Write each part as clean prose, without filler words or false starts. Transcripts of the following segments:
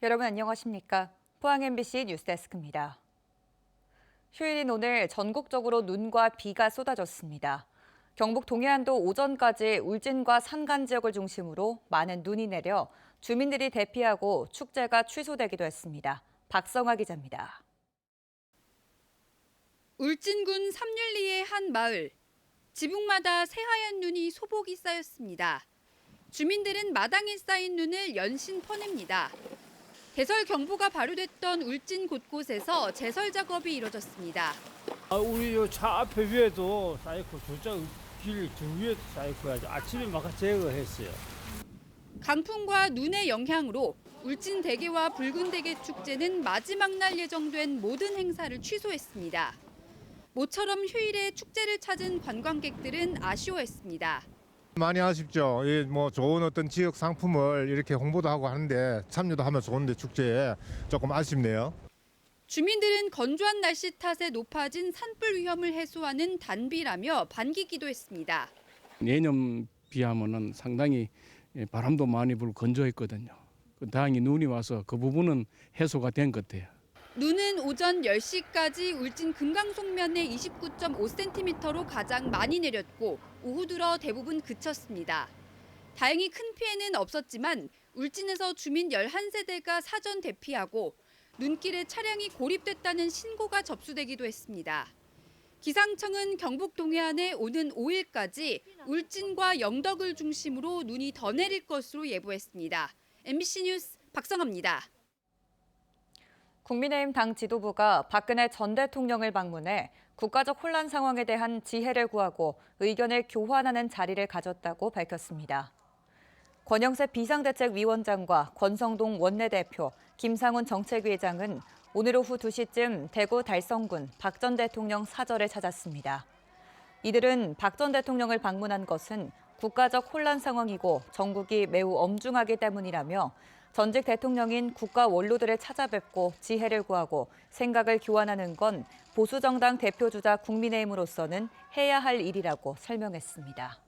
여러분 안녕하십니까? 포항 MBC 뉴스데스크입니다. 휴일인 오늘 전국적으로 눈과 비가 쏟아졌습니다. 경북 동해안도 오전까지 울진과 산간 지역을 중심으로 많은 눈이 내려 주민들이 대피하고 축제가 취소되기도 했습니다. 박성아 기자입니다. 울진군 삼륜리의 한 마을. 지붕마다 새하얀 눈이 소복이 쌓였습니다. 주민들은 마당에 쌓인 눈을 연신 퍼냅니다. 대설 경보가 발효됐던 울진 곳곳에서 제설 작업이 이뤄졌습니다. 우리 요 차 앞에 위에도 쌓였고 저쪽 길 저 위에도 쌓였고 아침에 막 제거했어요. 강풍과 눈의 영향으로 울진 대게와 붉은 대게 축제는 마지막 날 예정된 모든 행사를 취소했습니다. 모처럼 휴일에 축제를 찾은 관광객들은 아쉬워했습니다. 많이 아쉽죠. 뭐 좋은 어떤 지역 상품을 이렇게 홍보도 하고 하는데 참여도 하면 좋은데 축제에 조금 아쉽네요. 주민들은 건조한 날씨 탓에 높아진 산불 위험을 해소하는 단비라며 반기기도 했습니다. 내년 비하면은 상당히 바람도 많이 불고 건조했거든요. 다행히 눈이 와서 그 부분은 해소가 된 것 같아요. 눈은 오전 10시까지 울진 금강송면에 29.5cm로 가장 많이 내렸고 오후 들어 대부분 그쳤습니다. 다행히 큰 피해는 없었지만 울진에서 주민 11세대가 사전 대피하고 눈길에 차량이 고립됐다는 신고가 접수되기도 했습니다. 기상청은 경북 동해안에 오는 5일까지 울진과 영덕을 중심으로 눈이 더 내릴 것으로 예보했습니다. MBC 뉴스 박성아입니다. 국민의힘 당 지도부가 박근혜 전 대통령을 방문해 국가적 혼란 상황에 대한 지혜를 구하고 의견을 교환하는 자리를 가졌다고 밝혔습니다. 권영세 비상대책위원장과 권성동 원내대표, 김상훈 정책위의장은 오늘 오후 2시쯤 대구 달성군 박 전 대통령 사저를 찾았습니다. 이들은 박 전 대통령을 방문한 것은 국가적 혼란 상황이고 정국이 매우 엄중하기 때문이라며 전직 대통령인 국가 원로들을 찾아뵙고 지혜를 구하고 생각을 교환하는 건 보수정당 대표주자 국민의힘으로서는 해야 할 일이라고 설명했습니다.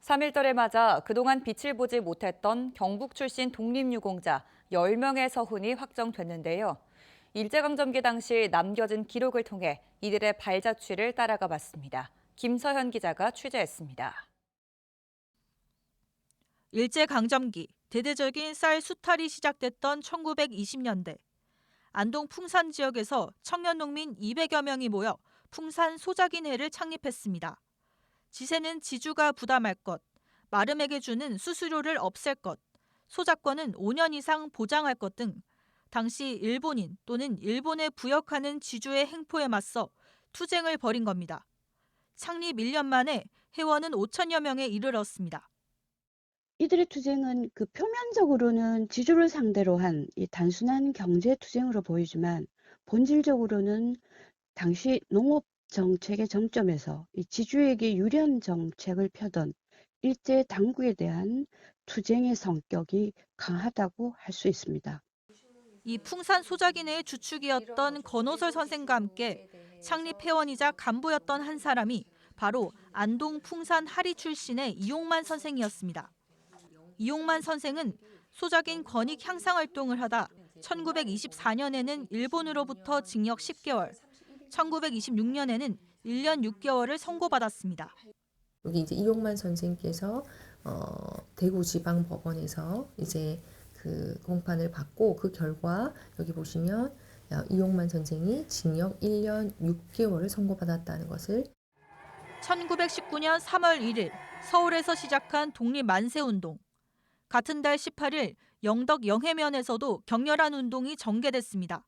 3.1절을 맞아 그동안 빛을 보지 못했던 경북 출신 독립유공자 10명의 서훈이 확정됐는데요. 일제강점기 당시 남겨진 기록을 통해 이들의 발자취를 따라가 봤습니다. 김서현 기자가 취재했습니다. 일제강점기 대대적인 쌀 수탈이 시작됐던 1920년대. 안동 풍산 지역에서 청년 농민 200여 명이 모여 풍산 소작인회를 창립했습니다. 지세는 지주가 부담할 것, 마름에게 주는 수수료를 없앨 것, 소작권은 5년 이상 보장할 것 등 당시 일본인 또는 일본에 부역하는 지주의 행포에 맞서 투쟁을 벌인 겁니다. 창립 1년 만에 회원은 5천여 명에 이르렀습니다. 이들의 투쟁은 그 표면적으로는 지주를 상대로 한 이 단순한 경제 투쟁으로 보이지만 본질적으로는 당시 농업 정책의 정점에서 이 지주에게 유리한 정책을 펴던 일제 당국에 대한 투쟁의 성격이 강하다고 할 수 있습니다. 이 풍산 소작인회의 주축이었던 건호설 선생과 함께 창립 회원이자 간부였던 한 사람이 바로 안동 풍산 하리 출신의 이용만 선생이었습니다. 이용만 선생은 소작인 권익 향상 활동을 하다 1924년에는 일본으로부터 징역 10개월, 1926년에는 1년 6개월을 선고받았습니다. 여기 이제 이용만 선생께서 대구지방법원에서 이제 그 공판을 받고 그 결과 여기 보시면 이용만 선생이 징역 1년 6개월을 선고받았다는 것을 1919년 3월 1일 서울에서 시작한 독립만세운동. 같은 달 18일 영덕 영해면에서도 격렬한 운동이 전개됐습니다.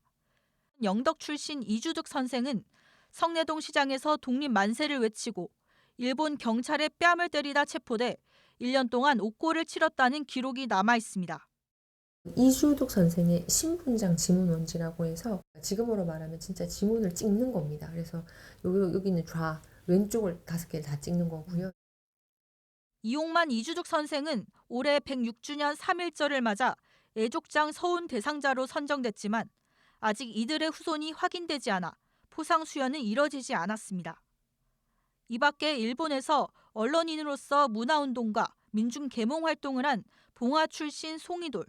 영덕 출신 이주득 선생은 성내동 시장에서 독립만세를 외치고 일본 경찰에 뺨을 때리다 체포돼 1년 동안 옥고를 치렀다는 기록이 남아 있습니다. 이주득 선생의 신분장 지문원지라고 해서 지금으로 말하면 진짜 지문을 찍는 겁니다. 그래서 여기는 좌, 왼쪽을 5개를 다 찍는 거고요. 이용만 이주득 선생은 올해 106주년 3.1절을 맞아 애족장 서훈 대상자로 선정됐지만 아직 이들의 후손이 확인되지 않아 포상 수여는 이뤄지지 않았습니다. 이 밖에 일본에서 언론인으로서 문화운동가 민중계몽 활동을 한 봉화 출신 송이돌,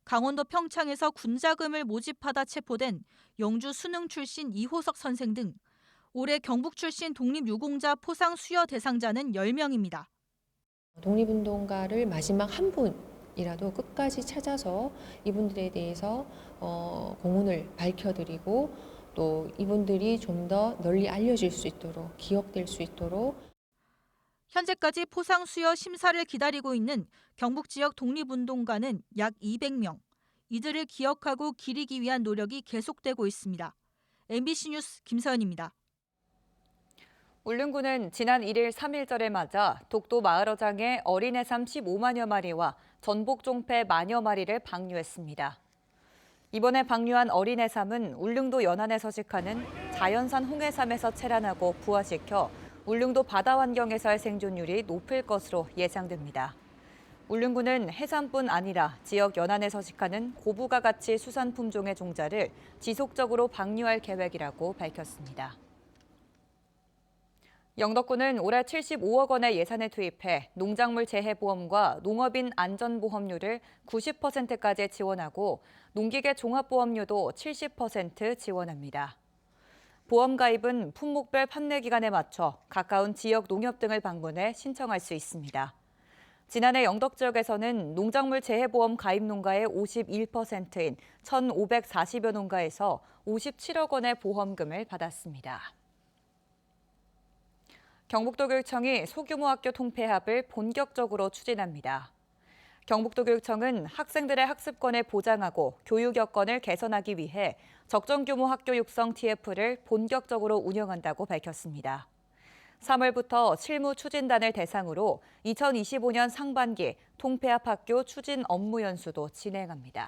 강원도 평창에서 군자금을 모집하다 체포된 영주 수능 출신 이호석 선생 등 올해 경북 출신 독립유공자 포상 수여 대상자는 10명입니다. 독립운동가를 마지막 한 분이라도 끝까지 찾아서 이분들에 대해서 공훈을 밝혀드리고 또 이분들이 좀 더 널리 알려질 수 있도록, 기억될 수 있도록. 현재까지 포상 수여 심사를 기다리고 있는 경북 지역 독립운동가는 약 200명. 이들을 기억하고 기리기 위한 노력이 계속되고 있습니다. MBC 뉴스 김서연입니다. 울릉군은 지난 1일 3.1절을 맞아 독도 마을어장에 어린해삼 15만여 마리와 전복종패 만여 마리를 방류했습니다. 이번에 방류한 어린해삼은 울릉도 연안에 서식하는 자연산 홍해삼에서 체란하고 부화시켜 울릉도 바다 환경에서의 생존율이 높을 것으로 예상됩니다. 울릉군은 해삼뿐 아니라 지역 연안에 서식하는 고부가 가치 수산 품종의 종자를 지속적으로 방류할 계획이라고 밝혔습니다. 영덕군은 올해 75억 원의 예산을 투입해 농작물 재해보험과 농업인 안전보험료를 90%까지 지원하고 농기계 종합보험료도 70% 지원합니다. 보험 가입은 품목별 판매 기간에 맞춰 가까운 지역 농협 등을 방문해 신청할 수 있습니다. 지난해 영덕 지역에서는 농작물 재해보험 가입 농가의 51%인 1,540여 농가에서 57억 원의 보험금을 받았습니다. 경북도교육청이 소규모 학교 통폐합을 본격적으로 추진합니다. 경북도교육청은 학생들의 학습권을 보장하고 교육 여건을 개선하기 위해 적정 규모 학교 육성 TF를 본격적으로 운영한다고 밝혔습니다. 3월부터 실무 추진단을 대상으로 2025년 상반기 통폐합 학교 추진 업무 연수도 진행합니다.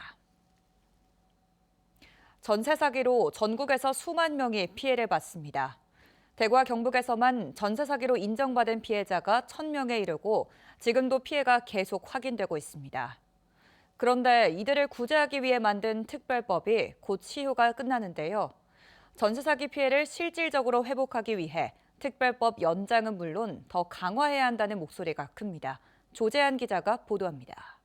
전세 사기로 전국에서 수만 명이 피해를 봤습니다. 대구와 경북에서만 전세 사기로 인정받은 피해자가 1,000명에 이르고 지금도 피해가 계속 확인되고 있습니다. 그런데 이들을 구제하기 위해 만든 특별법이 곧 시효가 끝나는데요. 전세 사기 피해를 실질적으로 회복하기 위해 특별법 연장은 물론 더 강화해야 한다는 목소리가 큽니다. 조재한 기자가 보도합니다.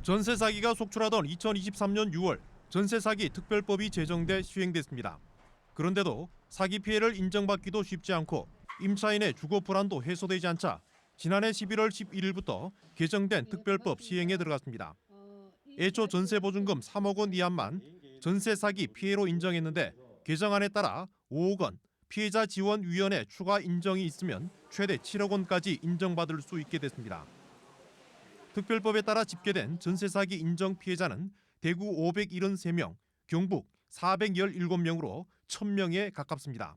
전세 사기가 속출하던 2023년 6월 전세 사기 특별법이 제정돼 시행됐습니다. 그런데도 사기 피해를 인정받기도 쉽지 않고 임차인의 주거 불안도 해소되지 않자 지난해 11월 11일부터 개정된 특별법 시행에 들어갔습니다. 애초 전세보증금 3억 원 이하만 전세 사기 피해로 인정했는데 개정안에 따라 5억 원, 피해자 지원위원회 추가 인정이 있으면 최대 7억 원까지 인정받을 수 있게 됐습니다. 특별법에 따라 집계된 전세 사기 인정 피해자는 대구 573명, 경북 417명으로 1,000명에 가깝습니다.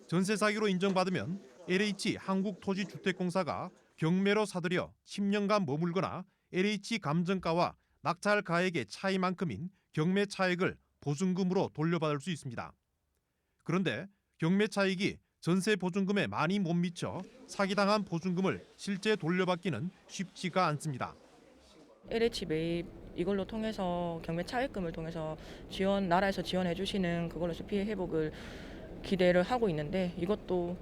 전세 사기로 인정받으면 LH 한국토지주택공사가 경매로 사들여 10년간 머물거나 LH 감정가와 낙찰 가액의 차이만큼인 경매 차액을 보증금으로 돌려받을 수 있습니다. 그런데 경매 차익이 전세 보증금에 많이 못 미쳐 사기당한 보증금을 실제 돌려받기는 쉽지가 않습니다. LH 매입 이걸로 통해서 경매 차익금을 통해서 나라에서 지원해 주시는 그걸로서 피해 회복을 기대를 하고 있는데 이것도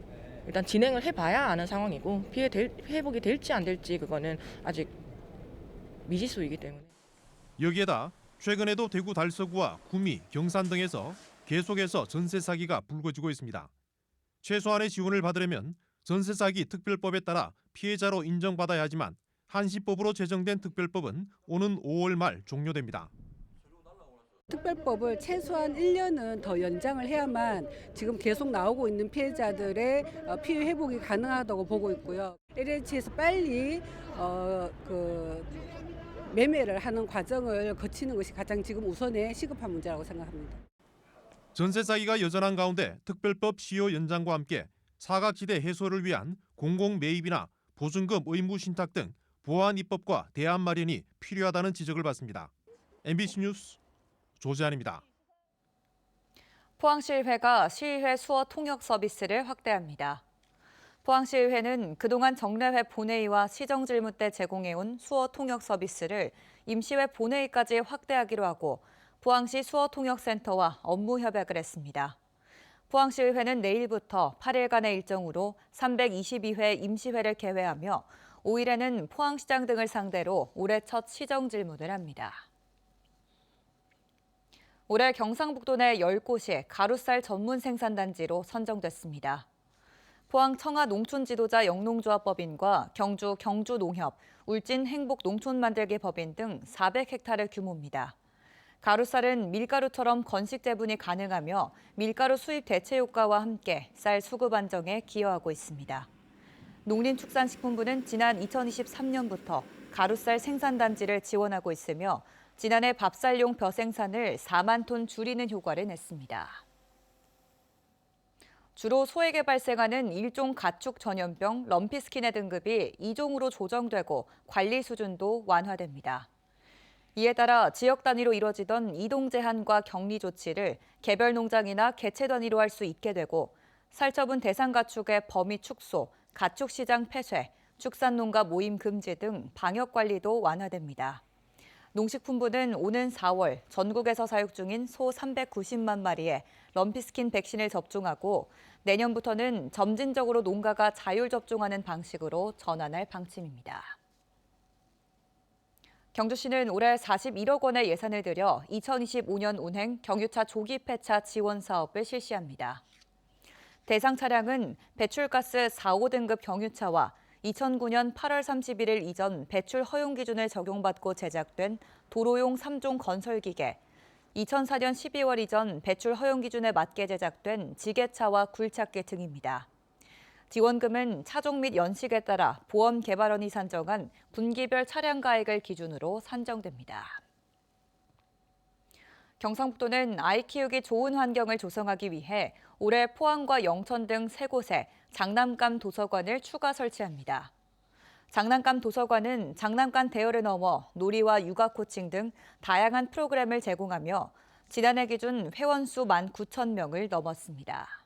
일단 진행을 해봐야 아는 상황이고 회복이 될지 안 될지 그거는 아직 미지수이기 때문에. 여기에다 최근에도 대구 달서구와 구미, 경산 등에서 계속해서 전세 사기가 불거지고 있습니다. 최소한의 지원을 받으려면 전세 사기 특별법에 따라 피해자로 인정받아야 하지만 한시법으로 제정된 특별법은 오는 5월 말 종료됩니다. 특별법을 최소한 1년은 더 연장을 해야만 지금 계속 나오고 있는 피해자들의 피해 회복이 가능하다고 보고 있고요. LH에서 빨리 매매를 하는 과정을 거치는 것이 가장 지금 우선의 시급한 문제라고 생각합니다. 전세 사기가 여전한 가운데 특별법 시효 연장과 함께 사각지대 해소를 위한 공공 매입이나 보증금 의무 신탁 등 보완 입법과 대안 마련이 필요하다는 지적을 받습니다. MBC 뉴스 조재한입니다. 포항시의회가 시의회 수어 통역 서비스를 확대합니다. 포항시의회는 그동안 정례회 본회의와 시정질문 때 제공해온 수어 통역 서비스를 임시회 본회의까지 확대하기로 하고 포항시 수어통역센터와 업무 협약을 했습니다. 포항시의회는 내일부터 8일간의 일정으로 322회 임시회를 개회하며 5일에는 포항시장 등을 상대로 올해 첫 시정 질문을 합니다. 올해 경상북도 내 10곳이 가루쌀 전문 생산단지로 선정됐습니다. 포항 청하 농촌지도자 영농조합법인과 경주 경주농협, 울진 행복농촌만들기법인 등 400헥타르 규모입니다. 가루쌀은 밀가루처럼 건식 재분이 가능하며 밀가루 수입 대체 효과와 함께 쌀 수급 안정에 기여하고 있습니다. 농림축산식품부는 지난 2023년부터 가루쌀 생산단지를 지원하고 있으며 지난해 밥쌀용 벼 생산을 4만 톤 줄이는 효과를 냈습니다. 주로 소에게 발생하는 일종 가축 전염병 럼피스킨의 등급이 2종으로 조정되고 관리 수준도 완화됩니다. 이에 따라 지역 단위로 이뤄지던 이동 제한과 격리 조치를 개별 농장이나 개체 단위로 할 수 있게 되고 살처분 대상 가축의 범위 축소, 가축 시장 폐쇄, 축산농가 모임 금지 등 방역 관리도 완화됩니다. 농식품부는 오는 4월 전국에서 사육 중인 소 390만 마리에 럼피스킨 백신을 접종하고 내년부터는 점진적으로 농가가 자율 접종하는 방식으로 전환할 방침입니다. 경주시는 올해 41억 원의 예산을 들여 2025년 운행 경유차 조기 폐차 지원 사업을 실시합니다. 대상 차량은 배출가스 4, 5등급 경유차와 2009년 8월 31일 이전 배출 허용 기준을 적용받고 제작된 도로용 3종 건설기계, 2004년 12월 이전 배출 허용 기준에 맞게 제작된 지게차와 굴착기 등입니다. 지원금은 차종 및 연식에 따라 보험개발원이 산정한 분기별 차량 가액을 기준으로 산정됩니다. 경상북도는 아이 키우기 좋은 환경을 조성하기 위해 올해 포항과 영천 등 3곳에 장난감 도서관을 추가 설치합니다. 장난감 도서관은 장난감 대여를 넘어 놀이와 육아 코칭 등 다양한 프로그램을 제공하며 지난해 기준 회원 수 19,000명을 넘었습니다.